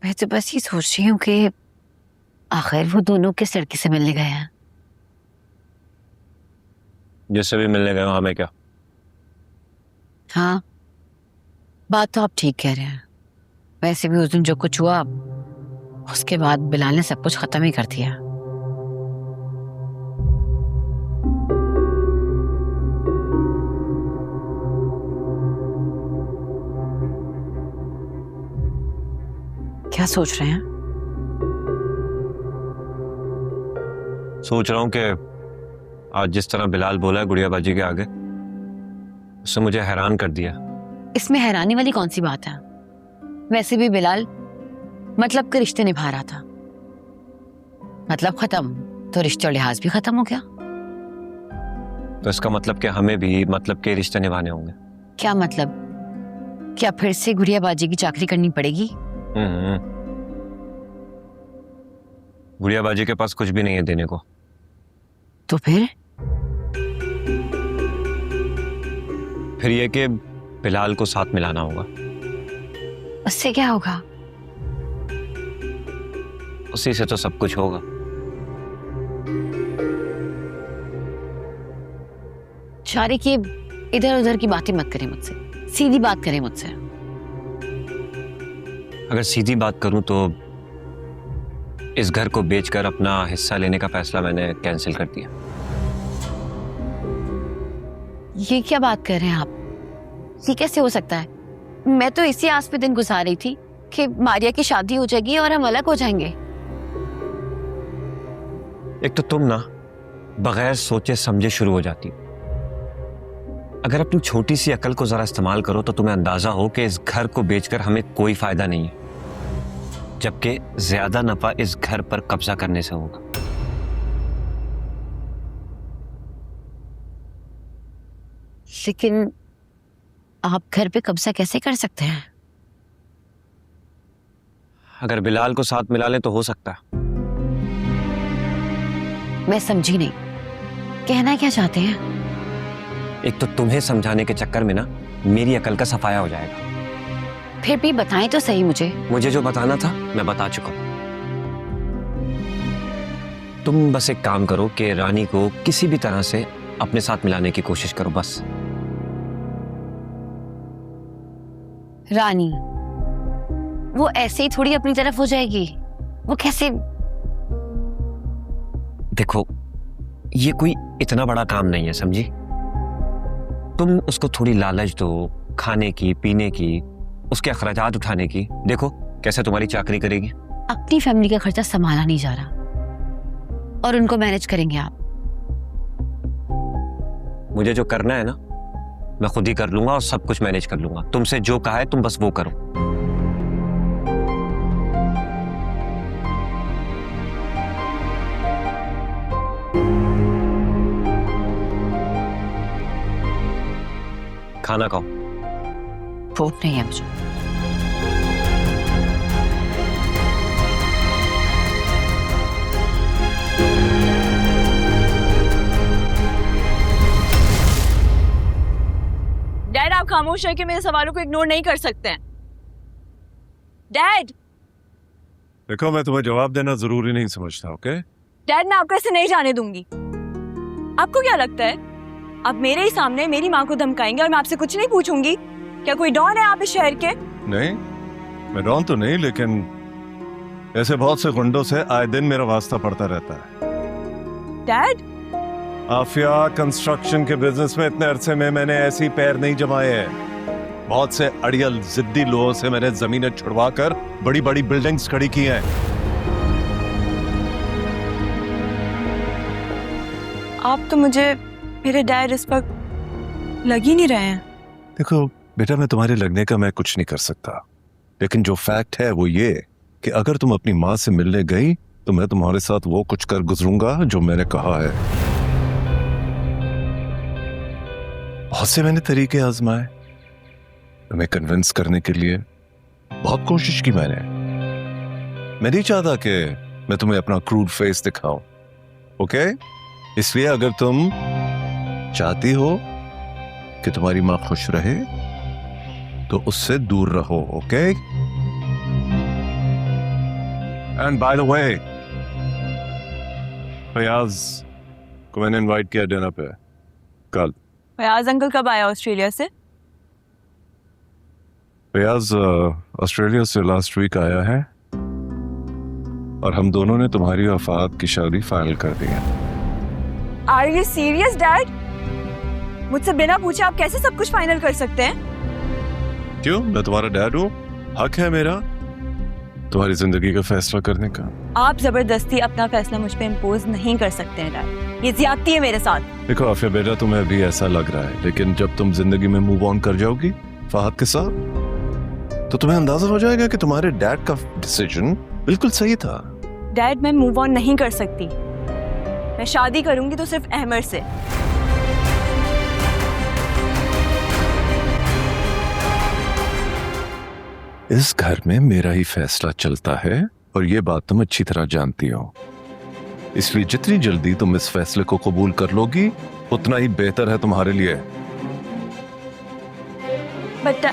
मैं तो बस ये सोच रही हूँ कि आखिर वो दोनों किस लड़की से मिलने गए हैं। जिससे भी मिलने गए हो हमें क्या। हाँ, बात तो आप ठीक कह रहे हैं। वैसे भी उस दिन जो कुछ हुआ उसके बाद बिलाल ने सब कुछ खत्म ही कर दिया। क्या सोच रहे हैं? सोच रहा हूँ कि आज जिस तरह बिलाल बोला है गुड़िया बाजी के आगे, उससे मुझे हैरान कर दिया। इसमें हैरानी वाली कौन सी बात है? वैसे भी बिलाल मतलब के रिश्ते निभा रहा था। मतलब खत्म तो रिश्ते और लिहाज भी खत्म हो गया। तो इसका मतलब कि हमें भी मतलब के रिश्ते निभाने होंगे। क्या मतलब? क्या फिर से गुड़िया बाजी की चाकरी करनी पड़ेगी? गुड़िया बाजी के पास कुछ भी नहीं है देने को। तो फिर ये कि बिलाल को साथ मिलाना होगा। उससे क्या होगा? उसी से तो सब कुछ होगा। शारिक, की इधर उधर की बातें मत करें मुझसे, सीधी बात करें मुझसे। अगर सीधी बात करूं तो इस घर को बेचकर अपना हिस्सा लेने का फैसला मैंने कैंसिल कर दिया। ये क्या बात कर रहे हैं आप? ये कैसे हो सकता है? मैं तो इसी आस पे दिन गुजार रही थी कि मारिया की शादी हो जाएगी और हम अलग हो जाएंगे। एक तो तुम ना बगैर सोचे समझे शुरू हो जाती। अगर अपनी छोटी सी अकल को जरा इस्तेमाल करो तो तुम्हें अंदाजा हो कि इस घर को बेचकर हमें कोई फायदा नहीं है, जबकि ज्यादा नफा इस घर पर कब्जा करने से होगा। लेकिन आप घर पे कब्जा कैसे कर सकते हैं? अगर बिलाल को साथ मिला ले तो हो सकता है। मैं समझी नहीं, कहना क्या चाहते हैं? एक तो तुम्हें समझाने के चक्कर में ना मेरी अकल का सफाया हो जाएगा। फिर भी बताएं तो सही मुझे। मुझे जो बताना था मैं बता चुका हूं। तुम बस एक काम करो कि रानी को किसी भी तरह से अपने साथ मिलाने की कोशिश करो, बस। रानी वो ऐसे ही थोड़ी अपनी तरफ हो जाएगी। वो कैसे? देखो, ये कोई इतना बड़ा काम नहीं है, समझी? तुम उसको थोड़ी लालच दो, खाने की, पीने की, उसके अखराजात उठाने की। देखो कैसे तुम्हारी चाकरी करेगी। अपनी फैमिली का खर्चा संभाला नहीं जा रहा और उनको मैनेज करेंगे आप? मुझे जो करना है ना मैं खुद ही कर लूंगा और सब कुछ मैनेज कर लूंगा। तुमसे जो कहा है तुम बस वो करो। खाना खाओ। भूख नहीं है मुझे। डैड, आप खामोश है कि मेरे सवालों को इग्नोर नहीं कर सकते हैं। डैड! देखो, मैं तुम्हें जवाब देना जरूरी नहीं समझता, ओके? डैड, मैं आपको ऐसे नहीं जाने दूंगी। आपको क्या लगता है आप मेरे ही सामने मेरी माँ को धमकाएंगे और मैं आपसे कुछ नहीं पूछूंगी? क्या कोई डॉन है आप इस शहर के? नहीं, मैं डॉन तो नहीं, लेकिन ऐसे बहुत से गुंडों से आए दिन मेरा वास्ता पड़ता रहता है। डैड! आफिया, कंस्ट्रक्शन के बिजनेस में इतने अरसे में मैंने ऐसी पैर नहीं जमाए हैं। बहुत से अड़ियल जिद्दी लोगों से मैंने जमीनें छुड़वा कर बड़ी बड़ी बिल्डिंग्स खड़ी की हैं। आप तो मुझे मेरे डैड इस वक्त लग ही नहीं रहे हैं। देखो बेटा, मैं तुम्हारे लगने का मैं कुछ नहीं कर सकता, लेकिन जो फैक्ट है वो ये कि अगर तुम अपनी माँ से मिलने गई तो मैं तुम्हारे साथ वो कुछ कर गुजरूंगा जो मैंने कहा है। बहुत से मैंने तरीके आजमाए तुम्हें कन्विंस करने के लिए, बहुत कोशिश की मैंने। मैं नहीं चाहता कि मैं तुम्हें अपना क्रूड फेस दिखाऊं, ओके? इसलिए अगर तुम चाहती हो कि तुम्हारी माँ खुश रहे तो उससे दूर रहो, okay? And by the way, Fayaz को मैंने इनवाइट किया डिनर पे कल। फयाज अंकल कब आया ऑस्ट्रेलिया से? फयाज ऑस्ट्रेलिया से लास्ट वीक आया है और हम दोनों ने तुम्हारी और फहद की शादी फाइनल कर दी है। Are you serious dad? मुझसे बिना पूछे आप कैसे सब कुछ फाइनल कर सकते हैं? क्यों? मैं तुम्हारा डैड हूँ, हक है मेरा तुम्हारी जिंदगी का फैसला करने का। आप जबरदस्ती अपना फैसला मुझ पे इम्पोज नहीं कर सकते हैं डैड, ये ज्यादती है मेरे साथ। देखो आफिया बेटा, तुम्हें भी ऐसा लग रहा है, लेकिन जब तुम जिंदगी में मूव ऑन कर जाओगी फहद के साथ, तो तुम्हें अंदाजा हो जाएगा कि तुम्हारे डैड का डिसीजन बिल्कुल सही था। डैड मैं मूव ऑन नहीं कर सकती, मैं शादी करूंगी तो सिर्फ अहमद से। इस घर में मेरा ही फैसला चलता है और ये बात तुम अच्छी तरह जानती हो, इसलिए जितनी जल्दी तुम इस फैसले को कबूल कर लोगी उतना ही बेहतर है तुम्हारे लिए। बट